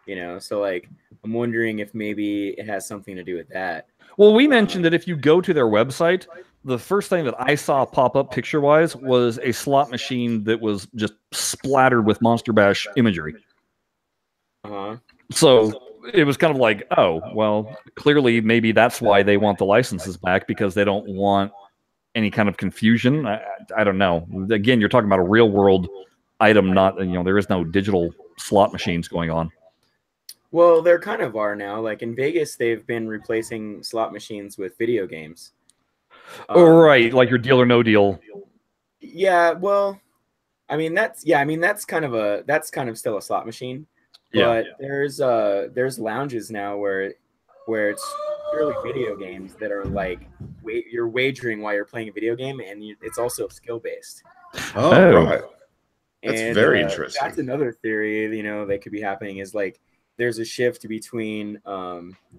You know, so like I'm wondering if maybe it has something to do with that. Well, we mentioned that if you go to their website, the first thing that I saw pop up picture-wise was a slot machine that was just splattered with Monster Bash imagery. So it was kind of like, oh, well, clearly maybe that's why they want the licenses back, because they don't want any kind of confusion. I don't know. Again, you're talking about a real-world item, not, you know, there is no digital slot machines going on. Well, there kind of are now. Like in Vegas, they've been replacing slot machines with video games. Right, like your Deal or No Deal. Yeah, well, I mean that's kind of still a slot machine. But there's lounges now where it's purely video games that are like you're wagering while you're playing a video game, and it's also skill based. Oh, right. That's very interesting. That's another theory, you know, that could be happening, is like there's a shift between,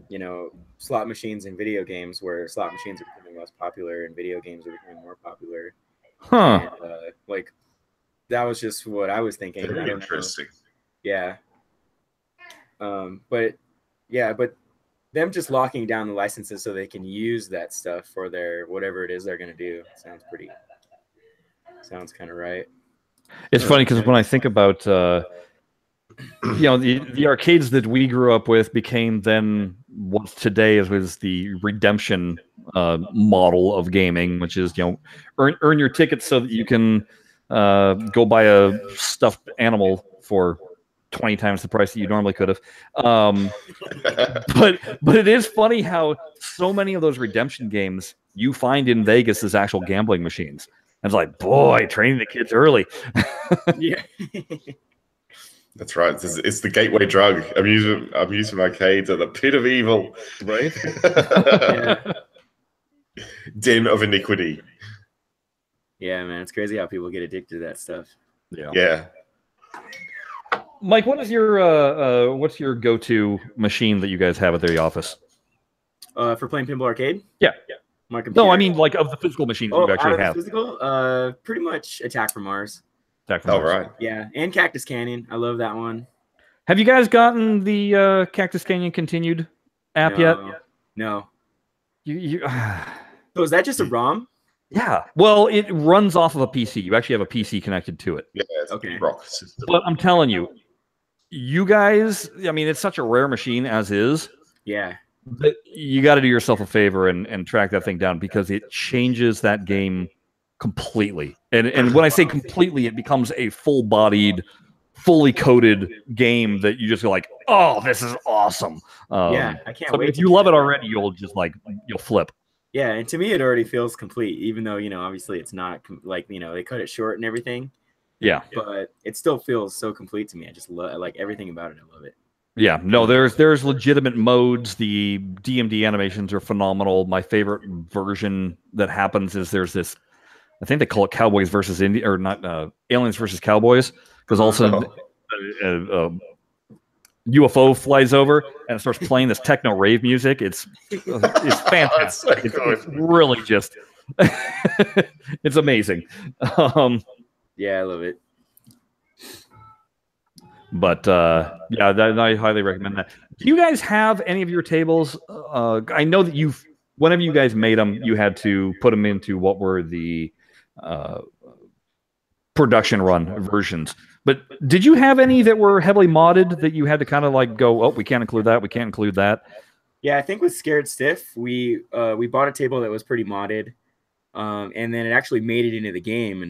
you know, slot machines and video games, where slot machines are becoming less popular and video games are becoming more popular. And, like, that was just what I was thinking. Very interesting. Yeah. But them just locking down the licenses so they can use that stuff for their whatever it is they're going to do sounds kind of right. It's funny because when I think about you know, the arcades that we grew up with became then what today was the redemption model of gaming, which is, you know, earn your tickets so that you can go buy a stuffed animal for 20 times the price that you normally could have. But it is funny how so many of those redemption games you find in Vegas as actual gambling machines. And it's like, boy, training the kids early. Yeah. That's right. It's the gateway drug. Amusement arcades are the pit of evil. Right? Yeah. Den of iniquity. Yeah, man. It's crazy how people get addicted to that stuff. Yeah. Mike, what is your what's your go-to machine that you guys have at the office? For playing Pinball Arcade? Yeah. My computer. No, I mean like of the physical machines you actually have. Physical? Pretty much Attack from Mars. Attack from Mars. Right. Yeah, and Cactus Canyon. I love that one. Have you guys gotten the Cactus Canyon Continued app yet? No. So is that just a ROM? Yeah. Well, it runs off of a PC. You actually have a PC connected to it. Yeah. It's okay. a rock system. But I'm telling you, you guys, I mean, it's such a rare machine as is. Yeah. But you got to do yourself a favor and track that thing down because it changes that game completely. And when I say completely, it becomes a full-bodied, fully coded game that you just go like, oh, this is awesome. Yeah, I can't wait. If you love it already, you'll flip. Yeah, and to me, it already feels complete, even though, obviously it's not like, they cut it short and everything. Yeah. But it still feels so complete to me. I just love everything about it. I love it. Yeah, no, there's legitimate modes. The DMD animations are phenomenal. My favorite version that happens is there's this, I think they call it Cowboys versus Aliens versus Cowboys, because all of a sudden UFO flies over and it starts playing this techno rave music. It's fantastic. It's really just it's amazing. Yeah, I love it. But yeah, I highly recommend that. Do you guys have any of your tables? I know that whenever you guys made them, you had to put them into what were the production run versions. But did you have any that were heavily modded that you had to kind of like go, oh, we can't include that, we can't include that? Yeah, I think with Scared Stiff, we bought a table that was pretty modded. And then it actually made it into the game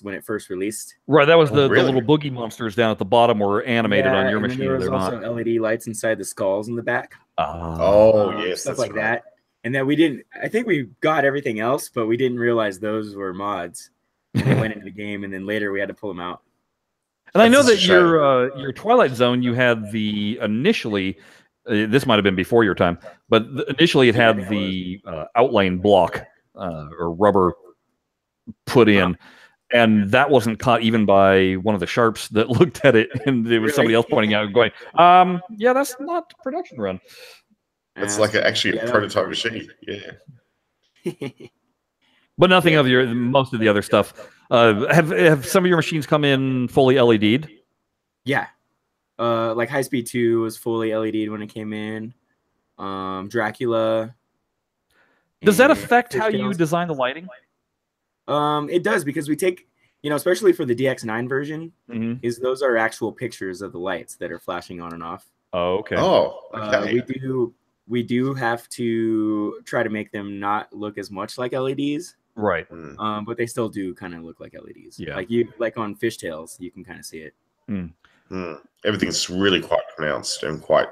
when it first released. Right, that was the little boogie monsters down at the bottom were animated on your machine. There was also LED lights inside the skulls in the back. Yes, stuff like that. And then I think we got everything else, but we didn't realize those were mods. And they went into the game, and then later we had to pull them out. And I know that your Twilight Zone, you had initially, this might have been before your time, but initially it had the outline block. Or rubber put in, and that wasn't caught even by one of the sharps that looked at it, and there was somebody else pointing out and going, yeah, that's not production run. It's like actually a prototype machine. Yeah. But nothing of most of the other stuff. Have some of your machines come in fully LED'd? Yeah. Like High Speed 2 was fully LED'd when it came in. Dracula. Does that affect how you design the lighting? It does, because we take, especially for the DX9 version, those are actual pictures of the lights that are flashing on and off. Oh, okay. Okay. We do have to try to make them not look as much like LEDs. Right. But they still do kind of look like LEDs. Yeah. Like on Fishtails, you can kind of see it. Everything's really quite pronounced and quite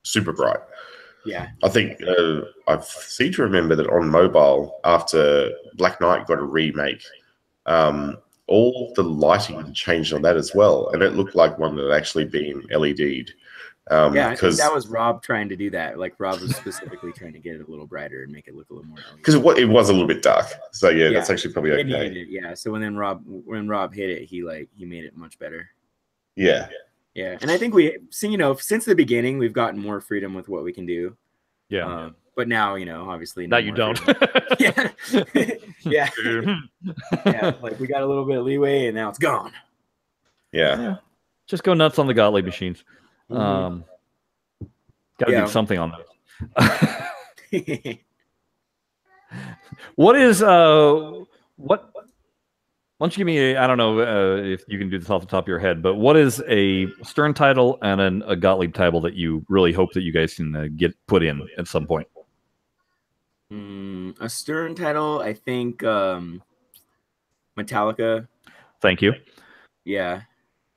super bright. Yeah, I think I seem to remember that on mobile, after Black Knight got a remake, all the lighting changed on that as well, and it looked like one that had actually been LED'd. Yeah, I think that was Rob trying to do that. Like Rob was specifically trying to get it a little brighter and make it look a little more LED. Because it was a little bit dark. So yeah, that's actually probably okay. Yeah. So when Rob hit it, he made it much better. Yeah. Yeah, and I think since the beginning, we've gotten more freedom with what we can do. Yeah. But now, obviously. Now you don't. Yeah. Yeah. Yeah. Like we got a little bit of leeway, and now it's gone. Yeah. Just go nuts on the Gottlieb machines. Got to do something on those. What is what? Why don't you give me I don't know if you can do this off the top of your head, but what is a Stern title and a Gottlieb title that you really hope that you guys can get put in at some point? A Stern title, I think Metallica. Thank you. Yeah.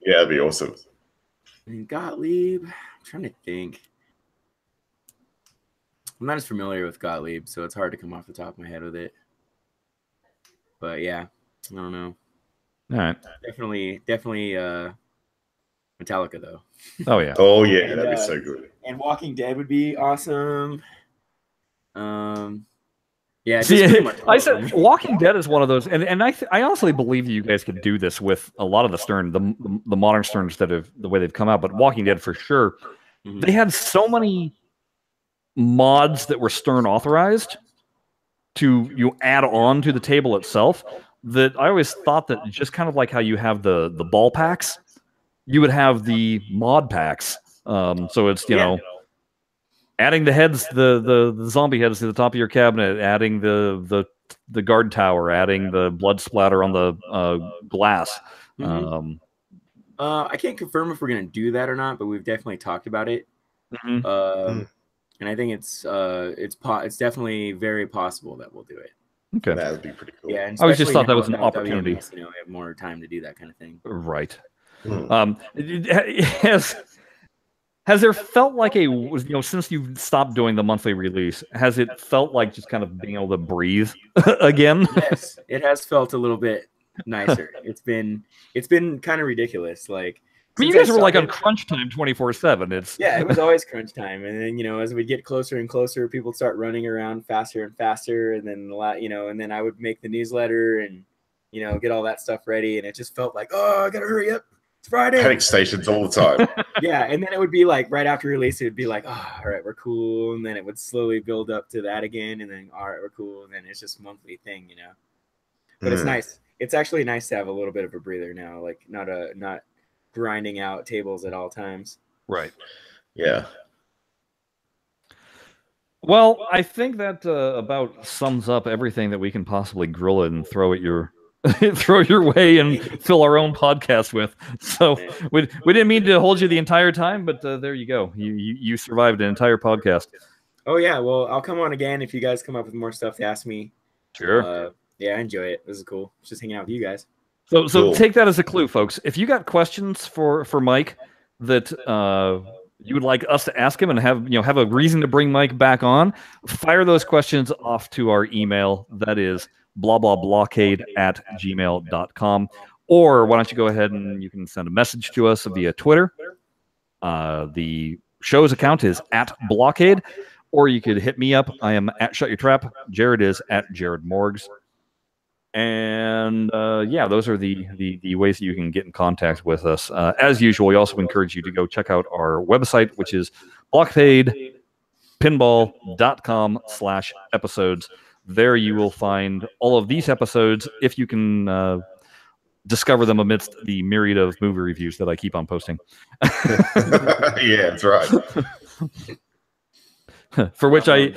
Yeah, that'd be awesome. And Gottlieb, I'm trying to think. I'm not as familiar with Gottlieb, so it's hard to come off the top of my head with it. But yeah, I don't know. All right. Definitely Metallica though. Oh yeah. Oh yeah, And, that'd be so good. And Walking Dead would be awesome. Yeah, See, just pretty much all I of said them. Walking Dead is one of those, and I honestly believe you guys could do this with a lot of the Stern, the modern Sterns that have the way they've come out, but Walking Dead for sure. Mhm. They had so many mods that were Stern authorized to add on to the table itself that I always thought that just kind of like how you have the ball packs, you would have the mod packs. So it's know. Adding the heads, the zombie heads to the top of your cabinet, adding the guard tower, adding the blood splatter on the glass. Mm-hmm. I can't confirm if we're gonna do that or not, but we've definitely talked about it. Mm-hmm. And I think it's definitely very possible that we'll do it. Okay, that would be pretty cool. Yeah, and I just thought that was an now opportunity. WMS, we have more time to do that kind of thing. Right. Has there felt like since you've stopped doing the monthly release, has it felt like just kind of being able to breathe again? Yes, it has felt a little bit nicer. It's been kind of ridiculous. Like, I mean, you guys were like on crunch time 24/7. It was always crunch time, and then as we get closer and closer, people start running around faster and faster, and then and then I would make the newsletter and get all that stuff ready, and it just felt like, oh, I gotta hurry up. It's Friday. Panic stations all the time. Yeah, and then it would be like right after release, it would be like, oh, all right, we're cool, and then it would slowly build up to that again, and then all right, we're cool, and then it's just a monthly thing, But it's nice. It's actually nice to have a little bit of a breather now, like not grinding out tables at all times. Right. Yeah. Well, I think that about sums up everything that we can possibly grill it and throw at your throw your way and fill our own podcast with. So we didn't mean to hold you the entire time, but there you go. You survived an entire podcast. Oh yeah, well I'll come on again if you guys come up with more stuff to ask me. Sure. Yeah, I enjoy it. This is cool. Just hanging out with you guys. So cool. Take that as a clue, folks. If you got questions for Mike that you would like us to ask him and have a reason to bring Mike back on, fire those questions off to our email. That is BlahCade@gmail.com. Or why don't you go ahead and you can send a message to us via Twitter. The show's account is @BlahCade, or you could hit me up. I am @ShutYourTrap. Jared is @JaredMorgs. And those are the ways that you can get in contact with us. As usual, we also encourage you to go check out our website, which is BlahCadePinball.com/episodes. There you will find all of these episodes if you can discover them amidst the myriad of movie reviews that I keep on posting. Yeah, that's right. For which I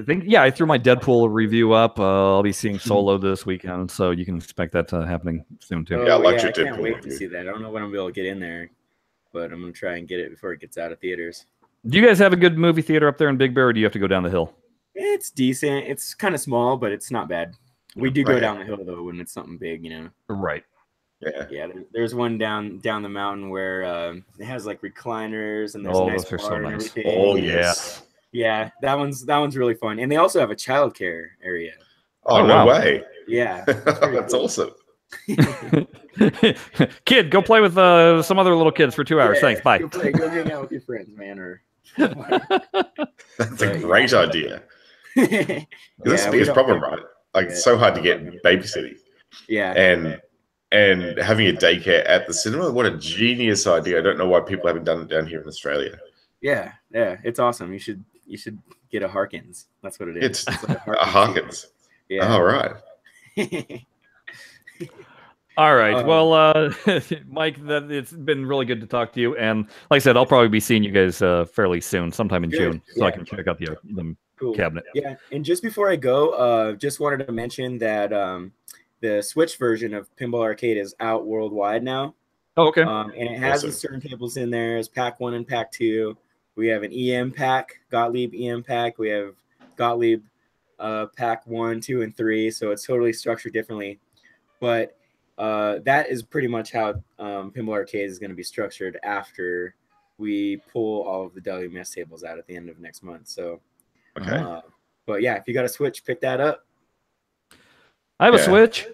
think, I threw my Deadpool review up. I'll be seeing Solo this weekend, so you can expect that happening soon too. Yeah, I can't wait to see that. I don't know when I'll be able to get in there, but I'm going to try and get it before it gets out of theaters. Do you guys have a good movie theater up there in Big Bear, or do you have to go down the hill? It's decent. It's kind of small, but it's not bad. We do go down the hill, though, when it's something big, Right. Yeah. There's one down the mountain where it has like recliners and there's a nice bar and everything. Oh yes. Yeah, that one's really fun, and they also have a childcare area. Oh no way! Yeah, that's cool. Awesome. Kid, go play with some other little kids for 2 hours. Thanks. Bye. Go hang out with your friends, man. Or that's a great idea. That's the biggest problem, right? Like it's so hard to get babysitting. Yeah, and having a daycare at the cinema. What a genius idea! I don't know why people haven't done it down here in Australia. Yeah, it's awesome. You should get a Harkins. That's what it is. It's like a Harkins. Yeah. All right. All right. Well, Mike, it's been really good to talk to you. And like I said, I'll probably be seeing you guys fairly soon, sometime in June, so I can check out the cabinet. Yeah. And just before I go, just wanted to mention that the Switch version of Pinball Arcade is out worldwide now. Oh, okay. And it has the turntables in there. It's pack 1 and pack 2. We have an EM pack, Gottlieb EM pack. We have Gottlieb pack 1, 2, and 3. So it's totally structured differently. But that is pretty much how Pinball Arcade is going to be structured after we pull all of the WMS tables out at the end of next month. So, okay. But yeah, if you got a Switch, pick that up. I have a Switch.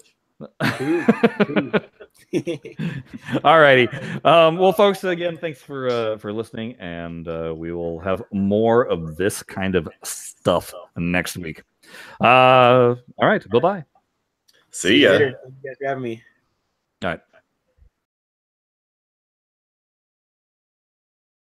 All righty. Well, folks, again, thanks for listening, and we will have more of this kind of stuff next week. All right. Bye-bye. See ya. Later. Thank you guys for having me. All right.